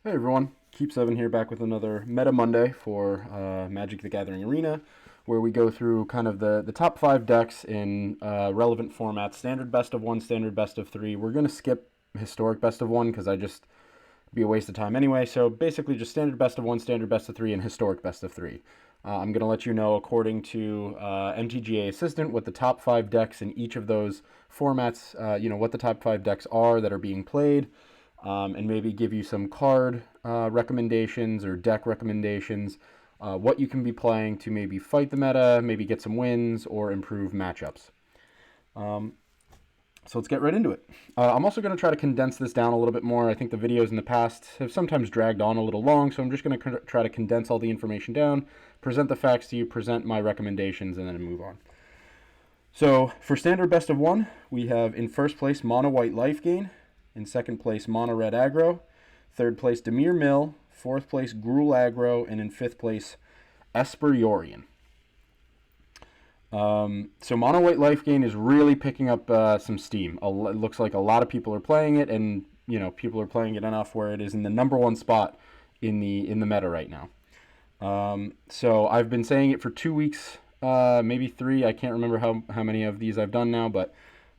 Hey everyone, Keep7 here back with another Meta Monday for Magic the Gathering Arena, where we go through kind of the top 5 decks in relevant formats, standard best of 1, standard best of 3. We're going to skip historic best of 1 because I just be a waste of time anyway, so basically just standard best of 1, standard best of 3, and historic best of 3. I'm going to let you know, according to MTGA Assistant, what the top 5 decks in each of those formats, what the top 5 decks are that are being played. And maybe give you some card recommendations or deck recommendations, what you can be playing to maybe fight the meta, maybe get some wins, or improve matchups. So let's get right into it. I'm also going to try to condense this down a little bit more. I think the videos in the past have sometimes dragged on a little long, so I'm just going to try to condense all the information down, present the facts to you, present my recommendations, and then move on. So for standard best of 1, we have in first place Mono White Life Gain. In second place, Mono Red Aggro. Third place, Dimir Mill. Fourth place, Gruul Aggro. And in fifth place, Esper Yorion. So Mono White Life Gain is really picking up some steam. It looks like a lot of people are playing it, and people are playing it enough where it is in the number 1 spot in the meta right now. So I've been saying it for 2 weeks, maybe 3. I can't remember how many of these I've done now, but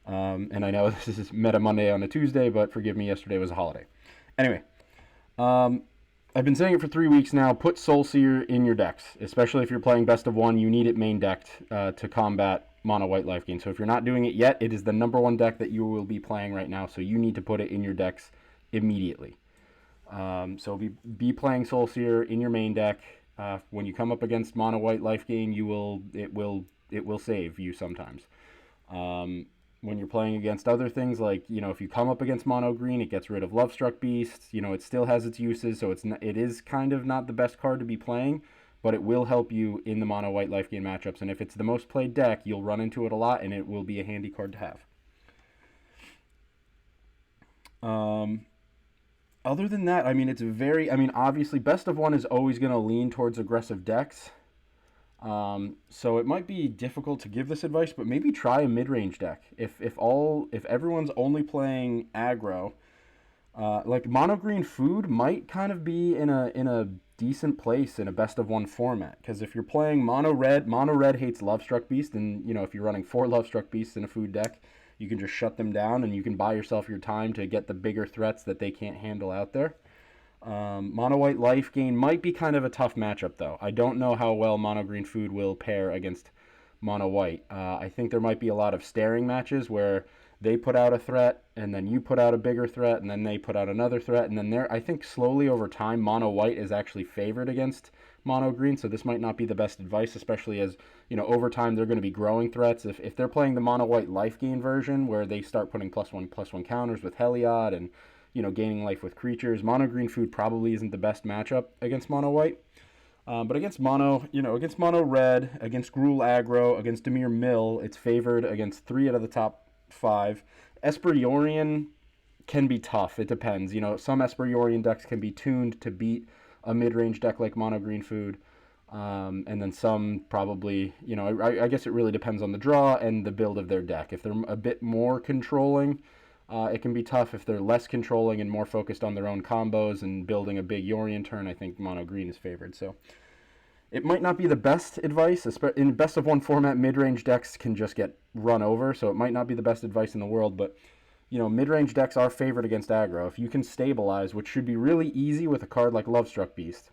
and I know this is Meta Monday on a Tuesday, but forgive me, yesterday was a holiday. Anyway, I've been saying it for 3 weeks now. Put Soul Seer in your decks, especially if you're playing best of 1. You need it main decked to combat Mono White Life Gain. So if you're not doing it yet, it is the number 1 deck that you will be playing right now. So you need to put it in your decks immediately. So be playing Soul Seer in your main deck. When you come up against Mono White Life Gain, it will save you sometimes. When you're playing against other things, like, if you come up against Mono Green, it gets rid of Lovestruck Beasts. It still has its uses, so it is kind of not the best card to be playing, but it will help you in the Mono White Life Gain matchups. And if it's the most played deck, you'll run into it a lot, and it will be a handy card to have. Other than that, obviously, best of 1 is always going to lean towards aggressive decks. So it might be difficult to give this advice, but maybe try a mid-range deck. If everyone's only playing aggro, like Mono Green Food might kind of be in a decent place in a best of 1 format. Because if you're playing Mono Red hates Lovestruck Beast, and if you're running 4 Lovestruck Beasts in a food deck, you can just shut them down, and you can buy yourself your time to get the bigger threats that they can't handle out there. Mono White Life Gain might be kind of a tough matchup, though. I don't know how well Mono Green Food will pair against Mono White. I think there might be a lot of staring matches where they put out a threat, and then you put out a bigger threat, and then they put out another threat, and then I think slowly over time, Mono White is actually favored against Mono Green, so this might not be the best advice, especially as, over time they're going to be growing threats. If they're playing the Mono White Life Gain version, where they start putting +1/+1 counters with Heliod and gaining life with creatures, Mono Green Food probably isn't the best matchup against Mono White. But against Mono Red, against Gruul Aggro, against Dimir Mill, it's favored against 3 out of the top 5. Esper Yorion can be tough. It depends. Some Esper Yorion decks can be tuned to beat a mid-range deck like Mono Green Food. And then some probably, I guess it really depends on the draw and the build of their deck. If they're a bit more controlling, it can be tough. If they're less controlling and more focused on their own combos and building a big Yorion turn, I think Mono Green is favored. So it might not be the best advice. In best of 1 format, mid-range decks can just get run over, so it might not be the best advice in the world, but mid-range decks are favored against aggro. If you can stabilize, which should be really easy with a card like Lovestruck Beast,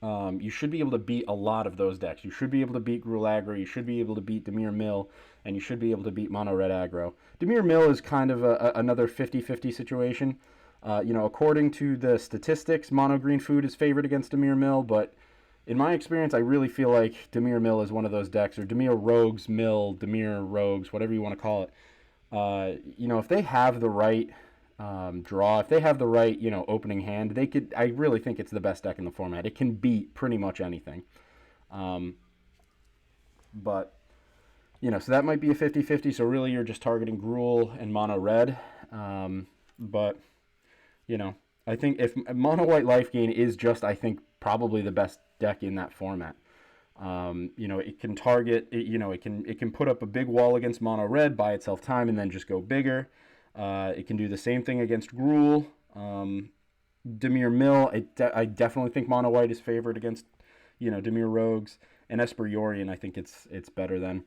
you should be able to beat a lot of those decks. You should be able to beat Gruul Aggro, you should be able to beat Dimir Mill, and you should be able to beat Mono Red Aggro. Dimir Mill is kind of another 50-50 situation. According to the statistics, Mono Green Food is favored against Dimir Mill, but in my experience, I really feel like Dimir Mill is one of those decks, or Dimir Rogues Mill, Dimir Rogues, whatever you want to call it. If they have the right draw, if they have the right, opening hand, I really think it's the best deck in the format. It can beat pretty much anything. But, so that might be a 50-50, so really you're just targeting Gruul and Mono Red. But, I think if Mono White Life Gain is just, I think, probably the best deck in that format. It can target, it can put up a big wall against Mono Red, buy itself time, and then just go bigger. It can do the same thing against Gruul. Dimir Mill, I definitely think Mono White is favored against, Dimir Rogues. And Esper Yorion, I think it's better than.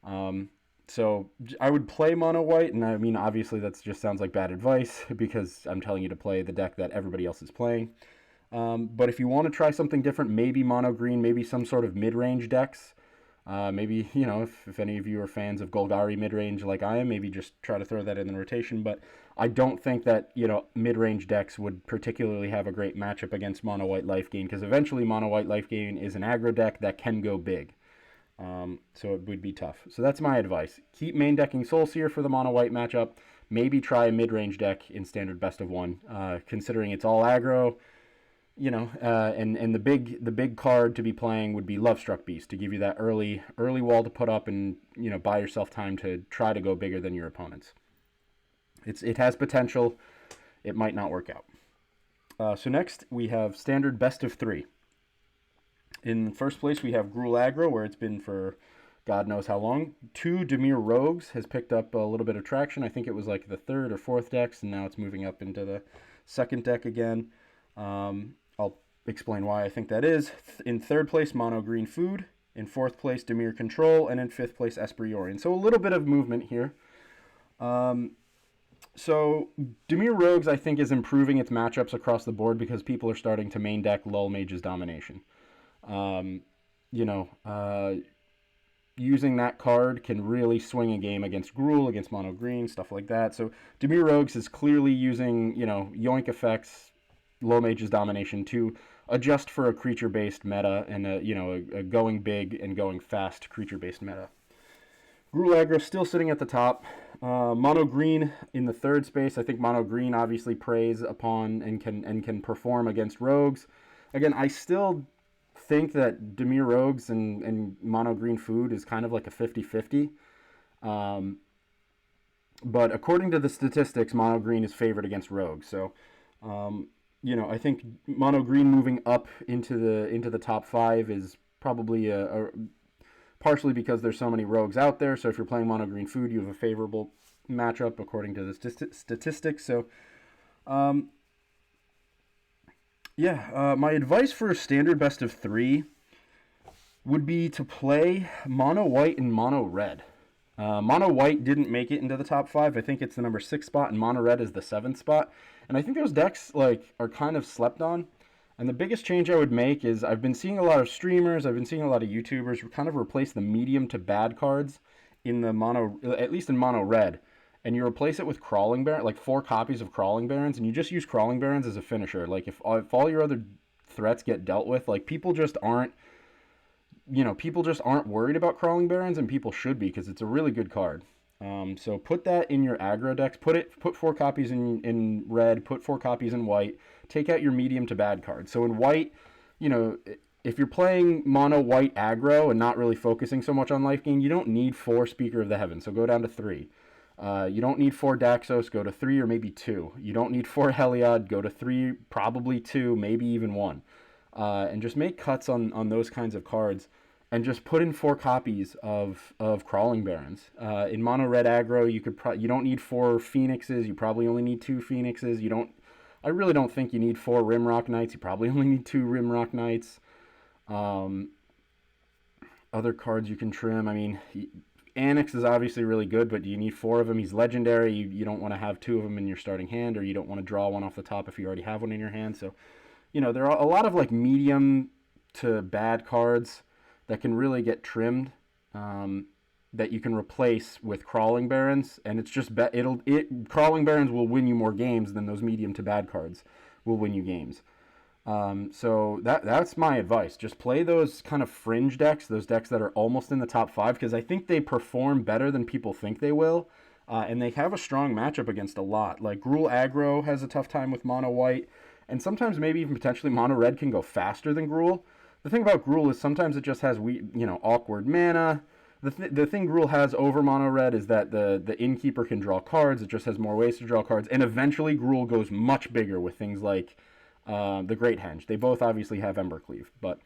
Um, so I would play Mono White, and I mean, obviously, that just sounds like bad advice because I'm telling you to play the deck that everybody else is playing. But if you want to try something different, maybe Mono Green, maybe some sort of mid range decks. Maybe, if any of you are fans of Golgari mid-range like I am, maybe just try to throw that in the rotation. But I don't think that, mid-range decks would particularly have a great matchup against Mono White Life Gain, because eventually Mono White Life Gain is an aggro deck that can go big. So it would be tough. So that's my advice. Keep main decking Soul Seer for the Mono White matchup. Maybe try a mid-range deck in standard best of one, considering it's all aggro. And the big card to be playing would be Lovestruck Beast to give you that early wall to put up and buy yourself time to try to go bigger than your opponents. It has potential. It might not work out. So next we have standard best of three. In first place we have Gruul Aggro, where it's been for God knows how long. 2 Dimir Rogues has picked up a little bit of traction. I think it was like the third or fourth decks, and now it's moving up into the second deck again. I'll explain why I think that is. In third place, Mono Green Food. In fourth place, Dimir Control. And in fifth place, Esper Yorion. So a little bit of movement here. So Dimir Rogues, I think, is improving its matchups across the board because people are starting to main deck Lull Mage's Domination. Using that card can really swing a game against Gruul, against Mono Green, stuff like that. So Dimir Rogues is clearly using, yoink effects, Lull Mage's Domination to adjust for a creature-based meta and a going big and going fast creature-based meta. Gruul Aggro still sitting at the top. Mono Green in the third space. I think Mono Green obviously preys upon and can perform against Rogues. Again, I still think that Dimir Rogues and Mono Green Food is kind of like a 50-50. But according to the statistics, Mono Green is favored against Rogues. So I think Mono Green moving up into the top 5 is probably partially because there's so many Rogues out there. So if you're playing Mono Green Food, you have a favorable matchup according to the statistics. So, my advice for a standard best of 3 would be to play Mono White and Mono Red. Mono White didn't make it into the top 5. I think it's the number 6 spot, and Mono Red is the 7th spot. And I think those decks are kind of slept on. And the biggest change I would make is I've been seeing a lot of streamers, I've been seeing a lot of YouTubers kind of replace the medium to bad cards in the mono, at least in Mono Red. And you replace it with Crawling Baron, like 4 copies of Crawling Barons, and you just use Crawling Barons as a finisher. Like if all your other threats get dealt with, like people just aren't worried about Crawling Barons, and people should be because it's a really good card. So put that in your aggro decks. Put 4 copies in red. Put 4 copies in white. Take out your medium to bad cards. So in white, if you're playing mono white aggro and not really focusing so much on life gain, you don't need 4 Speaker of the Heavens. So go down to 3. You don't need 4 Daxos. Go to 3 or maybe 2. You don't need 4 Heliod. Go to 3, probably 2, maybe even 1. And just make cuts on those kinds of cards. And just put in 4 copies of Crawling Barons. In mono red aggro, you don't need 4 Phoenixes. You probably only need 2 Phoenixes. I really don't think you need 4 Rimrock Knights. You probably only need 2 Rimrock Knights. Other cards you can trim. I mean, Annex is obviously really good, but do you need 4 of him? He's legendary. You don't want to have 2 of them in your starting hand, or you don't want to draw one off the top if you already have one in your hand. So, there are a lot of medium to bad cards that can really get trimmed, that you can replace with Crawling Barons, and it's just Crawling Barons will win you more games than those medium to bad cards will win you games. So that's my advice. Just play those kind of fringe decks, those decks that are almost in the top 5, because I think they perform better than people think they will, and they have a strong matchup against a lot. Like Gruul Aggro has a tough time with Mono White, and sometimes maybe even potentially Mono Red can go faster than Gruul. The thing about Gruul is sometimes it just has awkward mana. The thing Gruul has over Mono Red is that the Innkeeper can draw cards. It just has more ways to draw cards. And eventually Gruul goes much bigger with things like the Great Henge. They both obviously have Embercleave. But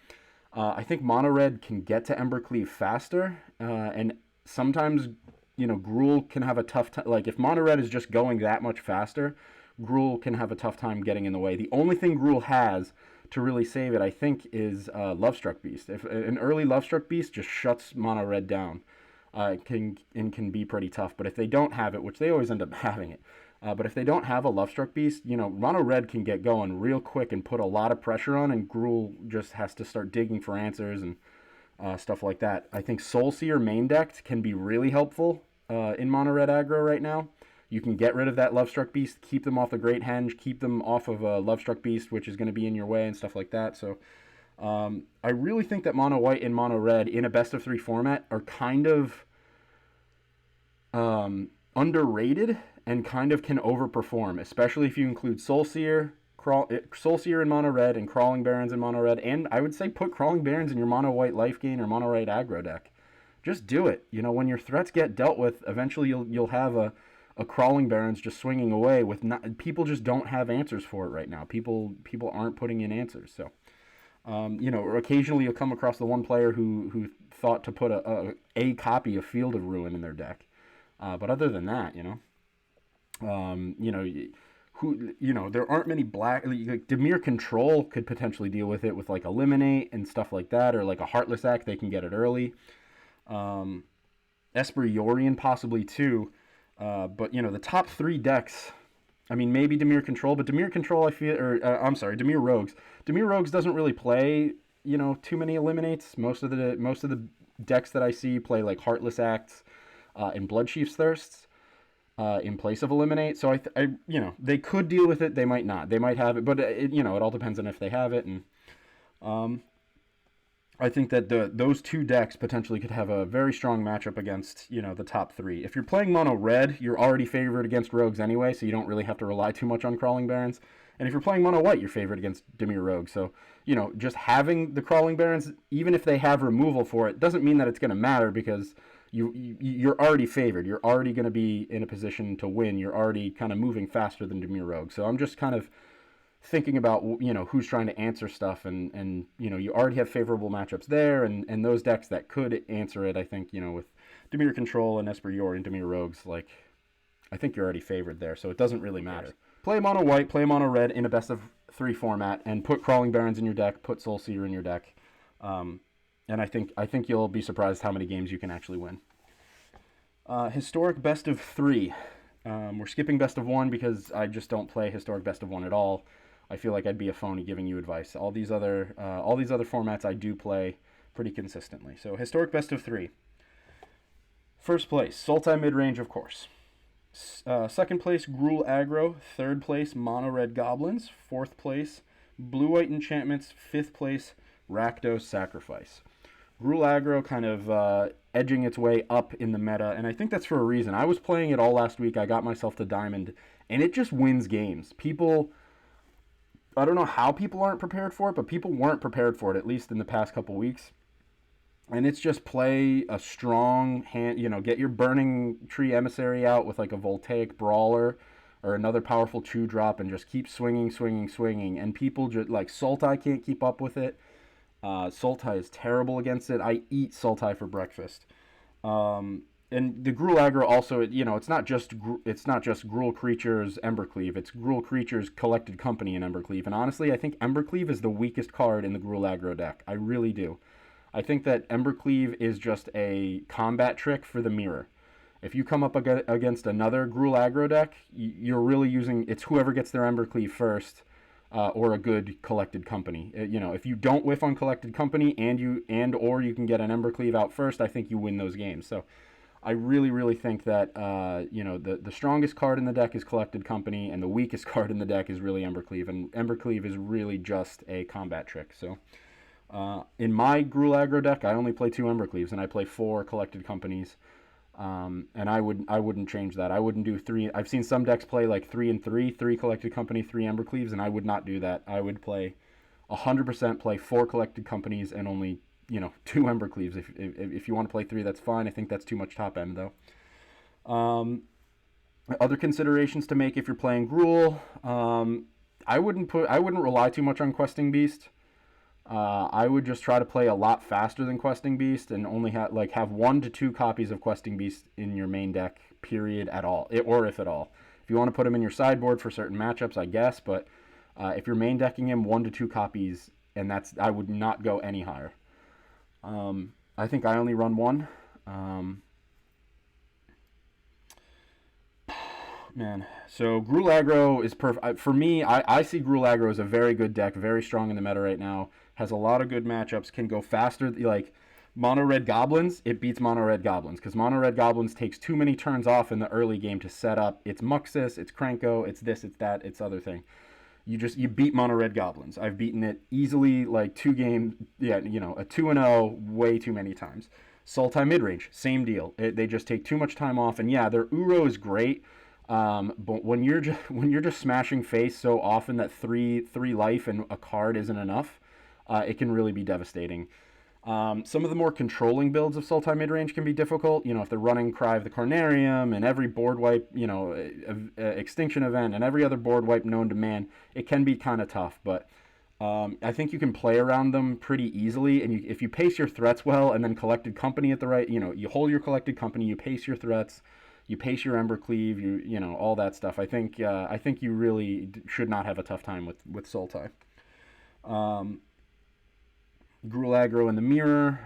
I think Mono Red can get to Embercleave faster. And sometimes, Gruul can have a tough time. Like if Mono Red is just going that much faster, Gruul can have a tough time getting in the way. The only thing Gruul has to really save it, I think, is Lovestruck Beast. If an early Lovestruck Beast just shuts Mono Red down, can be pretty tough. But if they don't have it, which they always end up having it, but if they don't have a Lovestruck Beast, Mono Red can get going real quick and put a lot of pressure on, and Gruul just has to start digging for answers and stuff like that. I think Soul Seer main decked can be really helpful in Mono Red aggro right now. You can get rid of that Lovestruck Beast, keep them off the Great Henge, keep them off of a Lovestruck Beast, which is going to be in your way and stuff like that. So I really think that Mono White and Mono Red in a best-of-3 format are kind of underrated and kind of can overperform, especially if you include Soul Seer in Mono Red and Crawling Barrens in Mono Red, and I would say put Crawling Barrens in your Mono White Life Gain or Mono White aggro deck. Just do it. When your threats get dealt with, eventually you'll have a Crawling Barrens just swinging away with people just don't have answers for it right now. People aren't putting in answers. So, or occasionally you'll come across the one player who thought to put a copy of Field of Ruin in their deck. But other than that, there aren't many black. Like Dimir Control could potentially deal with it with like Eliminate and stuff like that, or like a Heartless Act, they can get it early. Esper Yorion possibly too. But the top 3 decks, I mean, maybe Dimir Control, but Dimir Control, Dimir Rogues. Dimir Rogues doesn't really play, too many Eliminates. Most of the decks that I see play like Heartless Acts, and Bloodchief's Thirsts, in place of Eliminate. So they could deal with it, they might not. They might have it, but it all depends on if they have it. And I think that those 2 decks potentially could have a very strong matchup against, the top 3. If you're playing Mono Red, you're already favored against Rogues anyway, so you don't really have to rely too much on Crawling Barrens. And if you're playing Mono White, you're favored against Dimir Rogues. So, just having the Crawling Barrens, even if they have removal for it, doesn't mean that it's going to matter, because you're already favored. You're already going to be in a position to win. You're already kind of moving faster than Dimir Rogues. So I'm just kind of thinking about, who's trying to answer stuff, and you already have favorable matchups there, and those decks that could answer it, I think, with Dimir Control and Esper Yorion and Dimir Rogues, like, I think you're already favored there, so it doesn't really matter. Play Mono White, play Mono Red in a best-of-3 format, and put Crawling Barrens in your deck, put Soul Seer in your deck, and I think you'll be surprised how many games you can actually win. Historic best-of-3. We're skipping best-of-1 because I just don't play Historic best-of-1 at all. I feel like I'd be a phony giving you advice. All these other formats I do play pretty consistently. So Historic best-of-3. First place, Sultai Midrange, of course. Second place, Gruul Aggro. Third place, Mono Red Goblins. Fourth place, Blue White Enchantments. Fifth place, Rakdos Sacrifice. Gruul Aggro kind of edging its way up in the meta, and I think that's for a reason. I was playing it all last week. I got myself to Diamond, and it just wins games. I don't know how people aren't prepared for it, but people weren't prepared for it, at least in the past couple weeks. And it's just play a strong hand, get your Burning Tree Emissary out with like a Voltaic Brawler or another powerful 2-drop, and just keep swinging. And people just, like, Sultai can't keep up with it. Sultai is terrible against it. I eat Sultai for breakfast. And the Gruul Aggro also, it's not just Gruul Creatures Embercleave. It's Gruul Creatures Collected Company in Embercleave. And honestly, I think Embercleave is the weakest card in the Gruul Aggro deck. I really do. I think that Embercleave is just a combat trick for the mirror. If you come up against another Gruul Aggro deck, you're really using, it's whoever gets their Embercleave first, or a good Collected Company. If you don't whiff on Collected Company or you can get an Embercleave out first, I think you win those games. So I really, really think that the strongest card in the deck is Collected Company, and the weakest card in the deck is really Embercleave, and Embercleave is really just a combat trick. So in my Gruul Aggro deck, I only play 2 Embercleaves, and I play 4 Collected Companies. And I wouldn't change that. I wouldn't do 3. I've seen some decks play like 3 and 3, 3 Collected Company, 3 Embercleaves, and I would not do that. I would play 100% play 4 Collected Companies and only 2 Embercleaves. If you want to play 3, that's fine. I think that's too much top end though. Other considerations to make if you're playing Gruul, I wouldn't rely too much on Questing Beast. I would just try to play a lot faster than Questing Beast, and only have 1 to 2 copies of Questing Beast in your main deck, period, at all, or if at all. If you want to put him in your sideboard for certain matchups, I guess, but if you're main decking him, 1 to 2 copies, and I would not go any higher. I think I only run one. Man, so Gruul Aggro is perfect. For me, I see Gruul Aggro as a very good deck, very strong in the meta right now. Has a lot of good matchups, can go faster. Like, Mono Red Goblins, it beats Mono Red Goblins, because Mono Red Goblins takes too many turns off in the early game to set up. It's Muxus, it's Krenko, it's this, it's that, it's other thing. You beat Mono Red Goblins. I've beaten it easily, like 2 games, yeah, a 2-0 way too many times. Sultai midrange, same deal. They just take too much time off, and yeah, their Uro is great. But when you're just smashing face so often that three life and a card isn't enough, it can really be devastating. Some of the more controlling builds of Sultai midrange can be difficult. If they're running Cry of the Carnarium and every board wipe, Extinction Event and every other board wipe known to man, it can be kind of tough. But I think you can play around them pretty easily. And if you pace your threats well and then Collected Company at the right, you hold your Collected Company, you pace your threats, you pace your Embercleave, all that stuff. I think you really should not have a tough time with Sultai. Gruul Aggro in the mirror,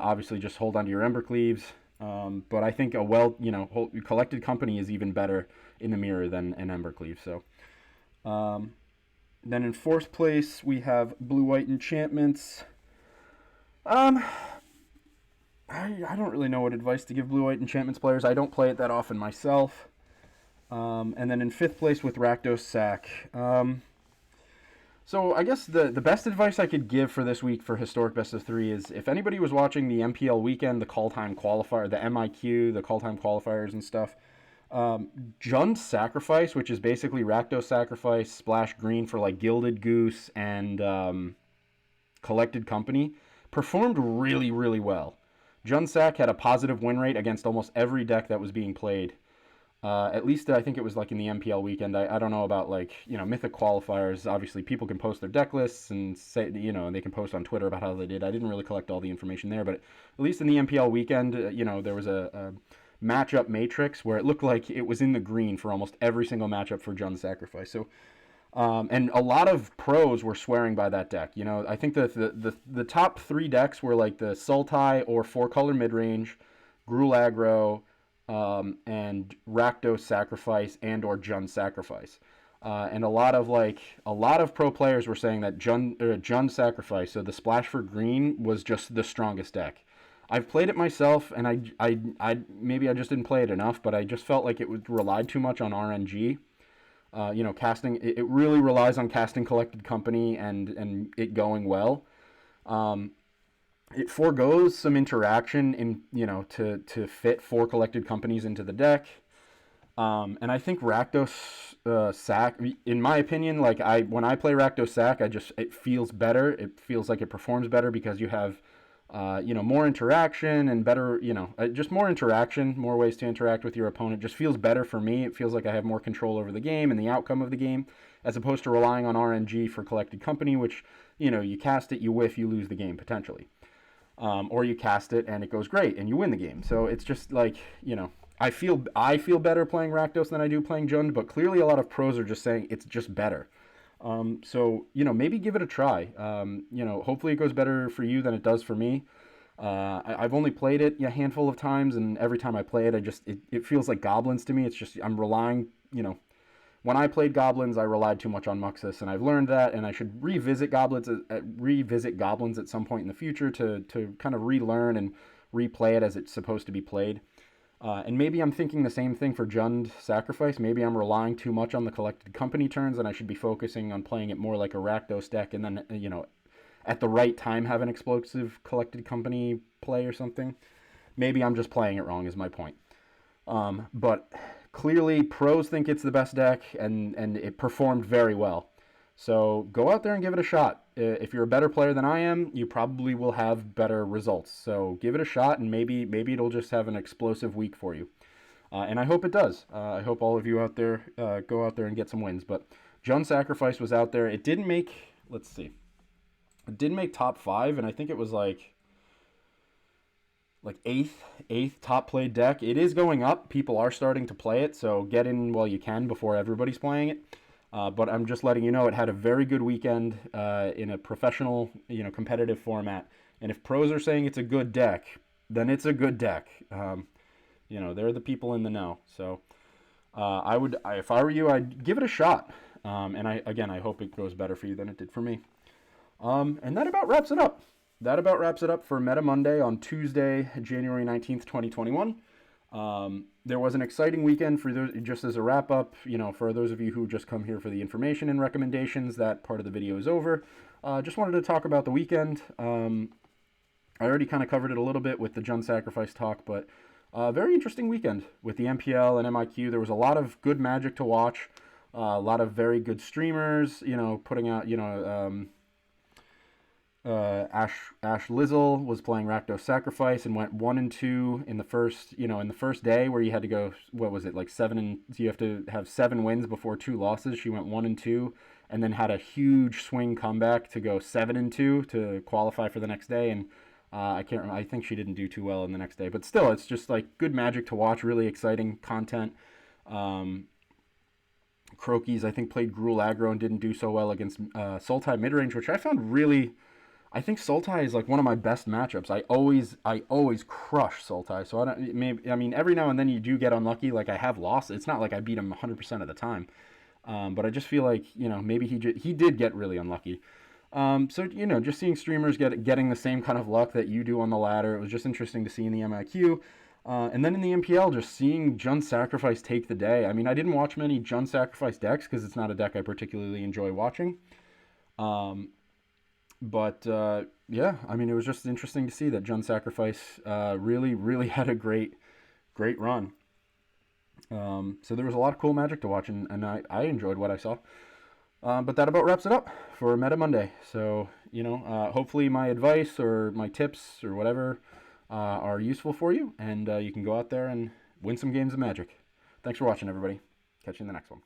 obviously just hold onto your Embercleaves. But I think Collected Company is even better in the mirror than an Embercleave. So, then in 4th place we have Blue-White Enchantments. I don't really know what advice to give Blue-White Enchantments players. I don't play it that often myself. And then in 5th place with Rakdos Sack. So I guess the best advice I could give for this week for Historic Best of 3 is if anybody was watching the MPL weekend, the Call Time Qualifier, the MIQ, the Call Time Qualifiers and stuff, Jund Sacrifice, which is basically Rakdos Sacrifice, splash green for like Gilded Goose and Collected Company, performed really, really well. Jund Sac had a positive win rate against almost every deck that was being played. At least I think it was like in the MPL weekend. I don't know about Mythic qualifiers. Obviously, people can post their deck lists and say, and they can post on Twitter about how they did. I didn't really collect all the information there, but at least in the MPL weekend, there was a matchup matrix where it looked like it was in the green for almost every single matchup for Jund Sacrifice. So, and a lot of pros were swearing by that deck. I think the top 3 decks were like the Sultai or 4-color midrange, Gruul Aggro, and Rakdos Sacrifice and or Jund Sacrifice. And a lot of pro players were saying that Jund Sacrifice, so the splash for green, was just the strongest deck. I've played it myself, and I maybe I just didn't play it enough, but I just felt like it relied too much on RNG. Casting, it really relies on casting Collected Company and it going well. It forgoes some interaction in to fit 4 Collected Companies into the deck. And I think Rakdos Sack, in my opinion, when I play Rakdos Sack, it feels better. It feels like it performs better because you have more interaction and better, just more interaction, more ways to interact with your opponent. Just feels better for me. It feels like I have more control over the game and the outcome of the game, as opposed to relying on RNG for Collected Company, which, you cast it, you whiff, you lose the game potentially. Or you cast it and it goes great and you win the game. So it's just like, I feel better playing Rakdos than I do playing Jund, but clearly a lot of pros are just saying it's just better. So, maybe give it a try. Hopefully it goes better for you than it does for me. I've only played it a handful of times, and every time I play it, it feels like Goblins to me. It's just, I'm relying, when I played Goblins, I relied too much on Muxus, and I've learned that, and I should revisit Goblins at some point in the future to kind of relearn and replay it as it's supposed to be played. And maybe I'm thinking the same thing for Jund Sacrifice. Maybe I'm relying too much on the Collected Company turns, and I should be focusing on playing it more like a Rakdos deck, and then, at the right time have an explosive Collected Company play or something. Maybe I'm just playing it wrong is my point. But clearly pros think it's the best deck, and it performed very well. So go out there and give it a shot. If you're a better player than I am, you probably will have better results. So give it a shot, and maybe it'll just have an explosive week for you. And I hope it does. I hope all of you out there go out there and get some wins. But Jund Sacrifice was out there. It didn't make, it didn't make top 5, and I think it was like like eighth top played deck. It is going up. People are starting to play it, so get in while you can before everybody's playing it. But I'm just letting you know it had a very good weekend in a professional, competitive format. And if pros are saying it's a good deck, then it's a good deck. They're the people in the know. So if I were you, I'd give it a shot. And I hope it goes better for you than it did for me. And that about wraps it up. That about wraps it up for Meta Monday on Tuesday, January 19th, 2021. There was an exciting weekend just as a wrap up, for those of you who just come here for the information and recommendations. That part of the video is over. Just wanted to talk about the weekend. I already kind of covered it a little bit with the Jund Sacrifice talk, but very interesting weekend with the MPL and MIQ. There was a lot of good Magic to watch. A lot of very good streamers, putting out, Ash Lizzle was playing Rakdos Sacrifice and went 1-2 in the first day, where you had to go, what was it, like 7 and so you have to have 7 wins before 2 losses. She went 1-2 and then had a huge swing comeback to go 7-2 to qualify for the next day. And I can't remember. I think she didn't do too well in the next day, but still, it's just like good Magic to watch. Really exciting content. Crokies, I think, played Gruul aggro and didn't do so well against Sultai midrange, which I found really. I think Sultai is like one of my best matchups. I always crush Sultai. So every now and then you do get unlucky. Like I have lost. It's not like I beat him 100% of the time. But I just feel like maybe he did get really unlucky. So just seeing streamers getting the same kind of luck that you do on the ladder. It was just interesting to see in the MIQ. And then in the MPL, just seeing Jund Sacrifice take the day. I mean, I didn't watch many Jund Sacrifice decks because it's not a deck I particularly enjoy watching. But it was just interesting to see that Jund Sacrifice really, really had a great run. So there was a lot of cool Magic to watch, and I enjoyed what I saw. But that about wraps it up for Meta Monday. So, hopefully my advice or my tips or whatever are useful for you, and you can go out there and win some games of Magic. Thanks for watching, everybody. Catch you in the next one.